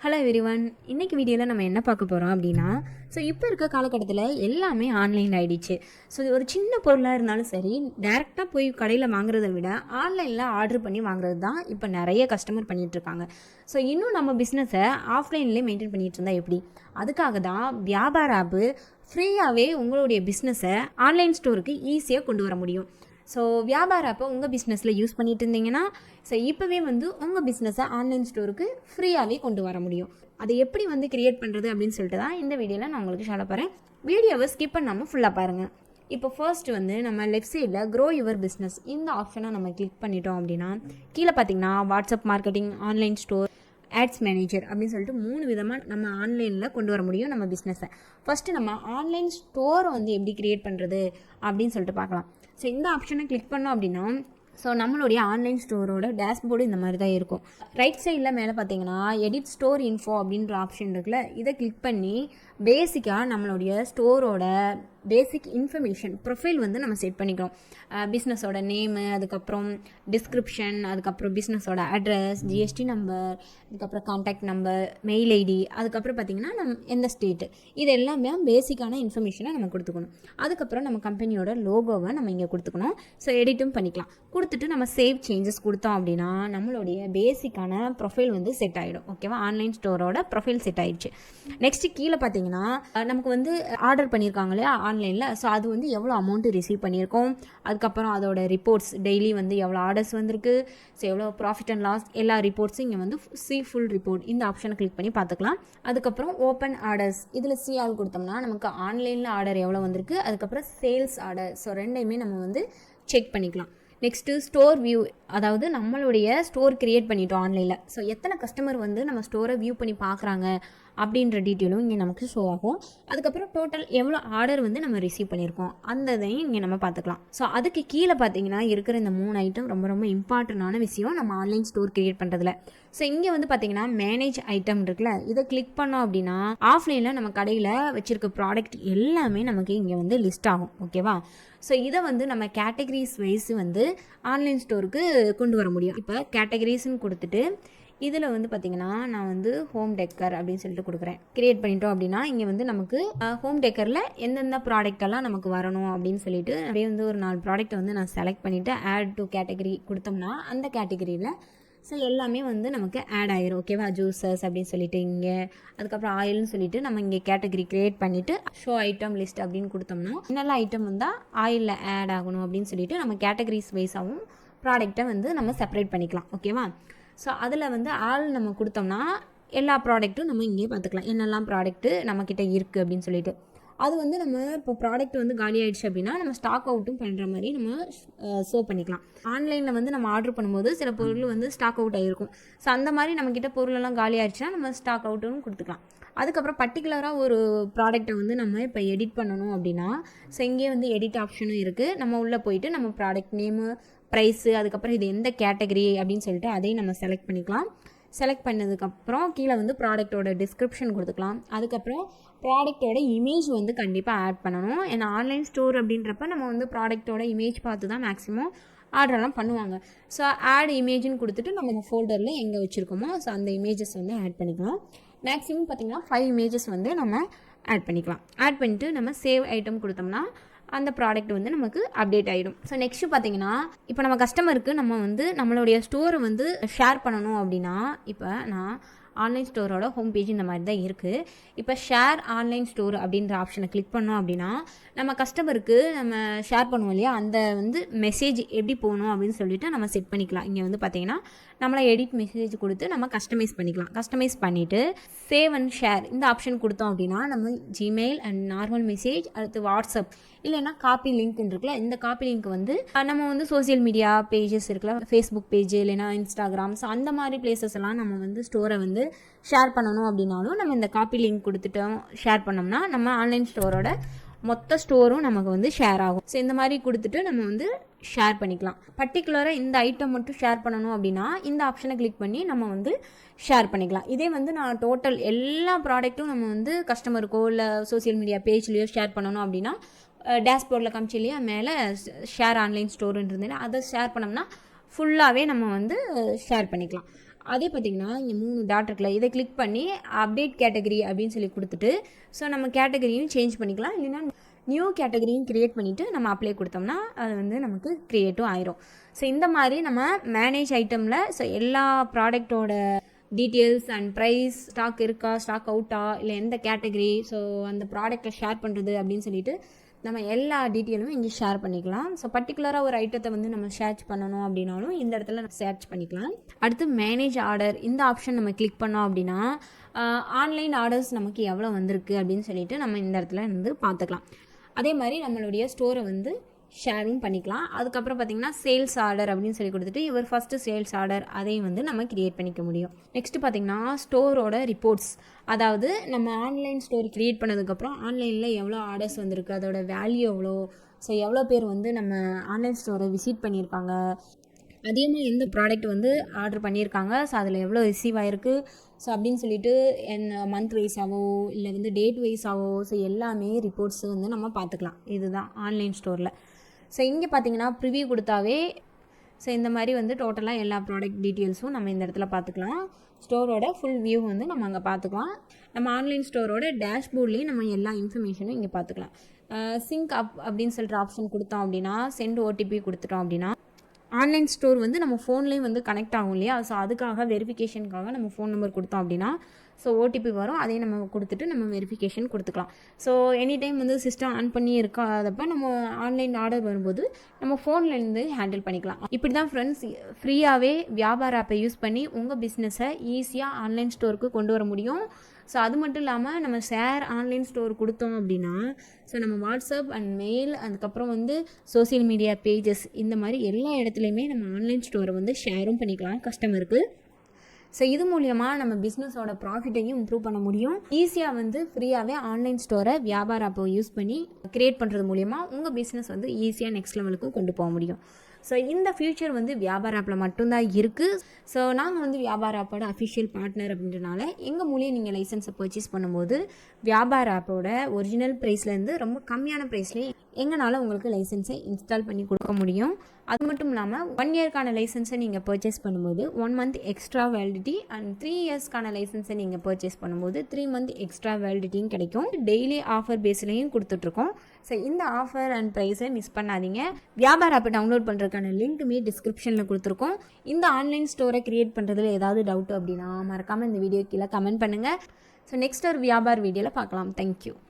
Hello everyone, இன்றைக்கி வீடியோவில் நம்ம என்ன பார்க்க போகிறோம் அப்படின்னா, இப்போ இருக்க காலகட்டத்தில் எல்லாமே ஆன்லைன் ஆகிடுச்சு. ஒரு சின்ன பொருளாக இருந்தாலும் சரி, டேரெக்டாக போய் கடையில் வாங்குறத விட ஆன்லைனில் ஆர்டர் பண்ணி வாங்குறது தான் இப்போ நிறைய கஸ்டமர் பண்ணிகிட்ருக்காங்க. இன்னும் நம்ம பிஸ்னஸை ஆஃப்லைன்லேயே மெயின்டைன் பண்ணிகிட்டு இருந்தால் எப்படி? அதுக்காக தான் வியாபார ஆப்பு ஃப்ரீயாகவே உங்களுடைய பிஸ்னஸை ஆன்லைன் ஸ்டோருக்கு ஈஸியாக கொண்டு வர முடியும். வியாபார ஆப்பை உங்கள் பிஸ்னஸில் யூஸ் பண்ணிட்டு இருந்தீங்கன்னா இப்போவே உங்கள் பிஸ்னஸை ஆன்லைன் ஸ்டோருக்கு ஃப்ரீயாகவே கொண்டு வர முடியும். அதை எப்படி கிரியேட் பண்ணுறது அப்படின்னு சொல்லிட்டு தான் இந்த வீடியோவில் நான் உங்களுக்கு சொல்ல போகிறேன். வீடியோவை ஸ்கிப் பண்ணாமல் ஃபுல்லாக பாருங்கள். இப்போ ஃபர்ஸ்ட் நம்ம லெஃப்ட் சைடில் க்ரோ யுவர் பிஸ்னஸ் இந்த ஆப்ஷனை நம்ம கிளிக் பண்ணிட்டோம் அப்படின்னா கீழே பார்த்தீங்கன்னா WhatsApp marketing, online store, ads manager அப்படின்னு சொல்லிட்டு 3 விதமாக நம்ம ஆன்லைனில் கொண்டு வர முடியும் நம்ம பிஸ்னஸை. ஃபஸ்ட்டு நம்ம ஆன்லைன் ஸ்டோரை எப்படி க்ரியேட் பண்ணுறது அப்படின்னு சொல்லிட்டு பார்க்கலாம். இந்த ஆப்ஷனை கிளிக் பண்ணோம் அப்படின்னா நம்மளுடைய ஆன்லைன் ஸ்டோரோட டேஷ்போர்டு இந்த மாதிரி தான் இருக்கும். ரைட் சைடில் மேலே பார்த்தீங்கன்னா எடிட் ஸ்டோர் இன்ஃபோ அப்படின்ற ஆப்ஷன் இருக்குல்ல, இதை கிளிக் பண்ணி பேசிக்காக நம்மளுடைய ஸ்டோரோட பேசிக் இன்ஃபர்மேஷன் ப்ரொஃபைல் நம்ம செட் பண்ணிக்கிறோம். பிஸ்னஸோட நேமு, அதுக்கப்புறம் டிஸ்கிரிப்ஷன், அதுக்கப்புறம் பிஸ்னஸோட அட்ரஸ், ஜிஎஸ்டி நம்பர், அதுக்கப்புறம் கான்டாக்ட் நம்பர், மெயில் ஐடி, அதுக்கப்புறம் பார்த்திங்கன்னா எந்த ஸ்டேட்டு, இது எல்லாமே பேசிக்கான இன்ஃபர்மேஷனை நம்ம கொடுத்துக்கணும். அதுக்கப்புறம் நம்ம கம்பெனியோட லோகோவை நம்ம இங்கே கொடுத்துக்கணும். எடிட்டும் பண்ணிக்கலாம். கொடுத்துட்டு நம்ம சேவ் சேஞ்சஸ் கொடுத்தோம் அப்படின்னா நம்மளுடைய பேசிக்கான ப்ரொஃபைல் செட் ஆகிடும். ஓகேவா? ஆன்லைன் ஸ்டோரோட ப்ரொஃபைல் செட் ஆகிடுச்சு. நெக்ஸ்ட்டு கீழே பார்த்தீங்கன்னா நமக்கு ஆர்டர் பண்ணியிருக்காங்க இல்லையா ஆன்லைனில், அது எவ்வளோ அமௌண்ட்டு ரிசீவ் பண்ணியிருக்கோம், அதுக்கப்புறம் அதோட ரிப்போர்ட்ஸ் டெய்லி எவ்வளோ ஆர்டர்ஸ் வந்திருக்கு, எவ்வளோ ப்ராஃபிட் அண்ட் லாஸ், எல்லா ரிப்போர்ட்ஸும் இங்கே சி ஃபுல் ரிப்போர்ட் இந்த ஆப்ஷனை கிளிக் பண்ணி பார்த்துக்கலாம். அதுக்கப்புறம் ஓப்பன் ஆர்டர்ஸ் இதில் சி ஆல் கொடுத்தோம்னா நமக்கு ஆன்லைனில் ஆர்டர் எவ்வளோ வந்திருக்கு, அதுக்கப்புறம் சேல்ஸ் ஆர்டர், ரெண்டையுமே நம்ம செக் பண்ணிக்கலாம். நெக்ஸ்ட்டு ஸ்டோர் வியூ, அதாவது நம்மளுடைய ஸ்டோர் க்ரியேட் பண்ணிட்டோம் ஆன்லைனில். எத்தனை கஸ்டமர் நம்ம ஸ்டோரை வியூ பண்ணி பார்க்குறாங்க அப்படின்ற டீட்டெயிலும் இங்கே நமக்கு ஷோ ஆகும். அதுக்கப்புறம் டோட்டல் எவ்வளோ ஆர்டர் நம்ம ரிசீவ் பண்ணியிருக்கோம் அந்த இதையும் இங்கே நம்ம பார்த்துக்கலாம். அதுக்கு கீழே பார்த்தீங்கன்னா இருக்கிற இந்த 3 ஐட்டம் ரொம்ப ரொம்ப இம்பார்ட்டண்டான விஷயம் நம்ம ஆன்லைன் ஸ்டோர் க்ரியேட் பண்ணுறதுல. இங்கே பார்த்தீங்கன்னா மேனேஜ் ஐட்டம் இருக்குல்ல, இதை கிளிக் பண்ணோம் அப்படின்னா ஆஃப்லைனில் நம்ம கடையில் வச்சுருக்க ப்ராடக்ட் எல்லாமே நமக்கு இங்கே லிஸ்ட் ஆகும். ஓகேவா? இதை நம்ம கேட்டகரிஸ் வைஸ் ஆன்லைன் ஸ்டோருக்கு கொண்டு வர முடியும். இப்போ கேட்டகரிஸ்ன்னு கொடுத்துட்டு இதில் பார்த்திங்கன்னா நான் ஹோம் டெக்கர் அப்படின்னு சொல்லிட்டு கொடுக்குறேன். க்ரியேட் பண்ணிட்டோம் அப்படின்னா இங்கே நமக்கு ஹோம் டெக்கரில் எந்தெந்த ப்ராடக்டெல்லாம் நமக்கு வரணும் அப்படின்னு சொல்லிட்டு அப்படியே ஒரு 4 ப்ராடக்ட்டை நான் செலக்ட் பண்ணிவிட்டு ஆட் டு கேட்டகரி கொடுத்தோம்னா அந்த கேட்டகரியில் எல்லாமே நமக்கு ஆட் ஆயிரும். ஓகேவா? ஜூஸஸ் அப்படின்னு சொல்லிட்டு இங்கே, அதுக்கப்புறம் ஆயில்னு சொல்லிட்டு நம்ம இங்கே கேட்டகரி க்ரியேட் பண்ணிவிட்டு ஷோ ஐட்டம் லிஸ்ட் அப்படின்னு கொடுத்தோம்னா என்னெல்லாம் ஐட்டம் ஆயிலில் ஆட் ஆகணும் அப்படின்னு சொல்லிட்டு நம்ம கேட்டகரிஸ் வைஸாகவும் ப்ராடக்டை நம்ம செப்பரேட் பண்ணிக்கலாம். ஓகேவா? அதில் ஆள் நம்ம கொடுத்தோம்னா எல்லா ப்ராடக்ட்டும் நம்ம இங்கே பார்த்துக்கலாம், என்னெல்லாம் ப்ராடக்ட்டு நம்மக்கிட்ட இருக்குது அப்படின்னு சொல்லிட்டு. அது நம்ம இப்போ ப்ராடக்ட் காலி ஆகிடுச்சு அப்படின்னா நம்ம ஸ்டாக் அவுட்டும் பண்ணுற மாதிரி நம்ம ஷோ பண்ணிக்கலாம். ஆன்லைனில் நம்ம ஆர்டர் பண்ணும்போது சில பொருள் ஸ்டாக் அவுட் ஆகிருக்கும். அந்த மாதிரி நம்மக்கிட்ட பொருளெல்லாம் காலி ஆகிடுச்சுன்னா நம்ம ஸ்டாக் அவுட்டுன்னு கொடுத்துக்கலாம். அதுக்கப்புறம் பர்டிகுலராக ஒரு ப்ராடக்ட்டை நம்ம இப்போ எடிட் பண்ணணும் அப்படின்னா இங்கே எடிட் ஆப்ஷனும் இருக்குது. நம்ம உள்ளே போயிட்டு நம்ம ப்ராடக்ட் நேமு, ப்ரைஸு, அதுக்கப்புறம் இது எந்த கேட்டகரி அப்படின்னு சொல்லிட்டு அதையும் நம்ம செலக்ட் பண்ணிக்கலாம். செலக்ட் பண்ணதுக்கப்புறம் கீழே ப்ராடக்டோட டிஸ்கிரிப்ஷன் கொடுத்துக்கலாம். அதுக்கப்புறம் ப்ராடக்டோட இமேஜ் கண்டிப்பாக ஆட் பண்ணணும். ஏன்னா ஆன்லைன் ஸ்டோர் அப்படின்றப்ப நம்ம ப்ராடக்டோட இமேஜ் பார்த்து தான் மேக்ஸிமம் ஆர்டரெல்லாம் பண்ணுவாங்க. ஆட் இமேஜ்னு கொடுத்துட்டு நம்ம ஃபோல்டரில் எங்கே வச்சுருக்கோமோ அந்த இமேஜஸ் ஆட் பண்ணிக்கலாம். மேக்ஸிமம் பார்த்திங்கன்னா 5 இமேஜஸ் நம்ம ஆட் பண்ணிக்கலாம். ஆட் பண்ணிவிட்டு நம்ம சேவ் ஐட்டம் கொடுத்தோம்னா அந்த ப்ராடக்ட் நமக்கு அப்டேட் ஆகிடும். நெக்ஸ்ட்டு பார்த்தீங்கன்னா இப்போ நம்ம கஸ்டமருக்கு நம்ம நம்மளுடைய ஸ்டோரை ஷேர் பண்ணணும் அப்படின்னா இப்போ நான் ஆன்லைன் ஸ்டோரோட ஹோம் பேஜ் இந்த மாதிரி தான் இருக்குது. இப்போ ஷேர் ஆன்லைன் ஸ்டோர் அப்படின்ற ஆப்ஷனை கிளிக் பண்ணோம் அப்படின்னா நம்ம கஸ்டமருக்கு நம்ம ஷேர் பண்ணுவோம் இல்லையா, அந்த மெசேஜ் எப்படி போகணும் அப்படின்னு சொல்லிட்டு நம்ம செட் பண்ணிக்கலாம். இங்கே பார்த்தீங்கன்னா நம்மளை எடிட் மெசேஜ் கொடுத்து நம்ம கஸ்டமைஸ் பண்ணிக்கலாம். கஸ்டமைஸ் பண்ணிவிட்டு சேவ் அண்ட் ஷேர் இந்த ஆப்ஷன் கொடுத்தோம் அப்படின்னா நம்ம ஜிமெயில் அண்ட் நார்மல் மெசேஜ், அடுத்து வாட்ஸ்அப், இல்லைன்னா காப்பி லிங்க் இருக்குல்ல, இந்த காப்பி லிங்க் நம்ம சோசியல் மீடியா பேஜஸ் இருக்குல்ல, ஃபேஸ்புக் பேஜ் இல்லைன்னா இன்ஸ்டாகிராம், அந்த மாதிரி பிளேசஸ் எல்லாம் நம்ம ஸ்டோரை ஷேர் பண்ணணும் அப்படின்னாலும் நம்ம இந்த காப்பி லிங்க் கொடுத்துட்டோம் ஷேர் பண்ணோம்னா நம்ம ஆன்லைன் ஸ்டோரோட மொத்த ஸ்டோரும் நமக்கு ஷேர் ஆகும். இந்த மாதிரி கொடுத்துட்டு நம்ம ஷேர் பண்ணிக்கலாம். பர்டிகுலராக இந்த ஐட்டம் மட்டும் ஷேர் பண்ணணும் அப்படின்னா இந்த ஆப்ஷனை கிளிக் பண்ணி நம்ம ஷேர் பண்ணிக்கலாம். இதே நான் டோட்டல் எல்லா ப்ராடக்ட்டும் நம்ம கஸ்டமருக்கோ இல்லை சோசியல் மீடியா பேஜ்லேயோ ஷேர் பண்ணணும் அப்படின்னா டேஷ்போர்டில் காமிச்சு இல்லையா மேலே ஷேர் ஆன்லைன் ஸ்டோருன்னு இருந்தேன்னா அதை ஷேர் பண்ணோம்னா ஃபுல்லாகவே நம்ம ஷேர் பண்ணிக்கலாம். அதே பார்த்திங்கன்னா இங்கே 3 டாட் இருக்குல்ல, இதை கிளிக் பண்ணி அப்டேட் கேட்டகரி அப்படின்னு சொல்லி கொடுத்துட்டு ஸோ நம்ம கேட்டகரியும் சேஞ்ச் பண்ணிக்கலாம். இல்லைன்னா நியூ கேட்டகரியும் க்ரியேட் பண்ணிவிட்டு நம்ம அப்ளை கொடுத்தோம்னா அது வந்து நமக்கு க்ரியேட்டும் ஆயிரும். ஸோ இந்த மாதிரி நம்ம மேனேஜ் ஐட்டமில் ஸோ எல்லா ப்ராடக்டோட டீட்டெயில்ஸ் அண்ட் ப்ரைஸ், ஸ்டாக் இருக்கா, ஸ்டாக் அவுட்டா, இல்லை எந்த கேட்டகரி, ஸோ அந்த ப்ராடக்டை ஷேர் பண்ணுறது அப்படின்னு சொல்லிட்டு நம்ம எல்லா டீட்டெயிலுமே இங்கே ஷேர் பண்ணிக்கலாம். ஸோ பர்டிகுலராக ஒரு ஐட்டத்தை வந்து நம்ம சர்ச் பண்ணணும் அப்படின்னாலும் இந்த இடத்துல நம்ம சர்ச் பண்ணிக்கலாம். அடுத்து மேனேஜ் ஆர்டர், இந்த ஆப்ஷன் நம்ம கிளிக் பண்ணோம் அப்படின்னா ஆன்லைன் ஆர்டர்ஸ் நமக்கு எவ்வளோ வந்திருக்கு அப்படின்னு சொல்லிட்டு நம்ம இந்த இடத்துல வந்து பார்த்துக்கலாம். அதே மாதிரி நம்மளுடைய ஸ்டோரை வந்து ஷேரும் பண்ணிக்கலாம். அதுக்கப்புறம் பார்த்திங்கன்னா சேல்ஸ் ஆர்டர் அப்படின்னு சொல்லி கொடுத்துட்டு இவர் ஃபஸ்ட்டு சேல்ஸ் ஆர்டர் அதையும் வந்து நம்ம க்ரியேட் பண்ணிக்க முடியும். நெக்ஸ்ட்டு பார்த்திங்கன்னா ஸ்டோரோட ரிப்போர்ட்ஸ், அதாவது நம்ம ஆன்லைன் ஸ்டோர் க்ரியேட் பண்ணதுக்கப்புறம் ஆன்லைனில் எவ்வளோ ஆர்டர்ஸ் வந்திருக்கு, அதோட வேல்யூ எவ்வளோ, ஸோ எவ்வளோ பேர் வந்து நம்ம ஆன்லைன் ஸ்டோரை விசிட் பண்ணியிருக்காங்க, அதிகமாக எந்த ப்ராடக்ட் வந்து ஆர்டர் பண்ணியிருக்காங்க, ஸோ அதில் எவ்வளோ ரிசீவ் ஆகிருக்கு, ஸோ அப்படின்னு சொல்லிட்டு மந்த் வைஸாவோ இல்லை வந்து டேட் வைஸாவோ ஸோ எல்லாமே ரிப்போர்ட்ஸு வந்து நம்ம பார்த்துக்கலாம். இதுதான் ஆன்லைன் ஸ்டோரில். ஸோ இங்கே பார்த்தீங்கன்னா ப்ரிவியூ கொடுத்தாவே ஸோ இந்த மாதிரி வந்து டோட்டலாக எல்லா ப்ராடக்ட் டீட்டெயில்ஸும் நம்ம இந்த இடத்துல பார்த்துக்கலாம். ஸ்டோரோட ஃபுல் வியூ வந்து நம்ம அங்கே பார்த்துக்கலாம். நம்ம ஆன்லைன் ஸ்டோரோட டேஷ்போர்ட்லேயும் நம்ம எல்லா இன்ஃபர்மேஷனும் இங்கே பார்த்துக்கலாம். சிங்க் அப் அப்படின்னு சொல்லிட்டு ஆப்ஷன் கொடுத்தோம் அப்படின்னா, சென்ட் ஓடிபி கொடுத்துட்டோம் அப்படின்னா ஆன்லைன் ஸ்டோர் வந்து நம்ம ஃபோன்லேயும் வந்து கனெக்ட் ஆகும் இல்லையா, ஸோ அதுக்காக வெரிஃபிகேஷனுக்காக நம்ம ஃபோன் நம்பர் கொடுத்தோம் அப்படின்னா ஸோ ஓடிபி வரும், அதையும் நம்ம கொடுத்துட்டு நம்ம வெரிஃபிகேஷன் கொடுத்துக்கலாம். ஸோ எனி டைம் வந்து சிஸ்டம் ஆன் பண்ணி இருக்காதப்போ நம்ம ஆன்லைன் ஆர்டர் வரும்போது நம்ம ஃபோன்லேருந்து ஹேண்டில் பண்ணிக்கலாம். இப்படி தான் ஃப்ரெண்ட்ஸ் ஃப்ரீயாகவே வியாபார ஆப்பை யூஸ் பண்ணி உங்கள் பிஸ்னஸை ஈஸியாக ஆன்லைன் ஸ்டோருக்கு கொண்டு வர முடியும். ஸோ அது மட்டும் இல்லாமல் நம்ம ஷேர் ஆன்லைன் ஸ்டோர் கொடுத்தோம் அப்படின்னா ஸோ நம்ம வாட்ஸ்அப் அண்ட் மெயில், அதுக்கப்புறம் வந்து சோசியல் மீடியா பேஜஸ், இந்த மாதிரி எல்லா இடத்துலையுமே நம்ம ஆன்லைன் ஸ்டோரை வந்து ஷேரும் பண்ணிக்கலாம் கஸ்டமருக்கு. ஸோ இது மூலியமாக நம்ம பிஸ்னஸோட ப்ராஃபிட்டையும் இம்ப்ரூவ் பண்ண முடியும். ஈஸியாக வந்து ஃப்ரீயாகவே ஆன்லைன் ஸ்டோரை வியாபார ஆப்பை யூஸ் பண்ணி க்ரியேட் பண்ணுறது மூலிமா உங்கள் பிஸ்னஸ் வந்து ஈஸியாக நெக்ஸ்ட் லெவலுக்கு கொண்டு போக முடியும். ஸோ இந்த ஃபியூச்சர் வந்து வியாபார ஆப்பில் மட்டும்தான் இருக்குது. ஸோ நாங்கள் வந்து வியாபார ஆப்போட அஃபிஷியல் பார்ட்னர் அப்படின்றனால எங்கள் மூலியம் நீங்கள் லைசன்ஸை பர்ச்சேஸ் பண்ணும்போது வியாபார ஆப்போட ஒரிஜினல் ப்ரைஸ்லேருந்து ரொம்ப கம்மியான ப்ரைஸ்லேயே எங்களால் உங்களுக்கு லைசன்ஸை இன்ஸ்டால் பண்ணி கொடுக்க முடியும். அது மட்டும் இல்லாமல் 1 இயர்க்கான லைசன்ஸை நீங்கள் பர்ச்சேஸ் பண்ணும்போது 1 மந்த் எக்ஸ்ட்ரா வேலிடிட்டி அண்ட் 3 இயர்ஸ்க்கான லைசன்ஸை நீங்கள் பர்ச்சேஸ் பண்ணும்போது 3 மந்த் எக்ஸ்ட்ரா வேலிடிட்டியும் கிடைக்கும். டெய்லி ஆஃபர் பேஸ்லையும் கொடுத்துட்ருக்கோம். ஸோ இந்த ஆஃபர் அண்ட் ப்ரைஸை மிஸ் பண்ணாதீங்க. வியாபார ஆப்பை டவுன்லோட் பண்ணுறதுக்கான லிங்க்குமே டிஸ்கிரிப்ஷனில் கொடுத்துருக்கோம். இந்த ஆன்லைன் ஸ்டோரை க்ரியேட் பண்ணுறதுல ஏதாவது டவுட் அப்படின்னா மறக்காமல் இந்த வீடியோ கீழே கமெண்ட் பண்ணுங்கள். ஸோ நெக்ஸ்ட் ஒரு வியாபார வீடியோவில் பார்க்கலாம். தேங்க்யூ.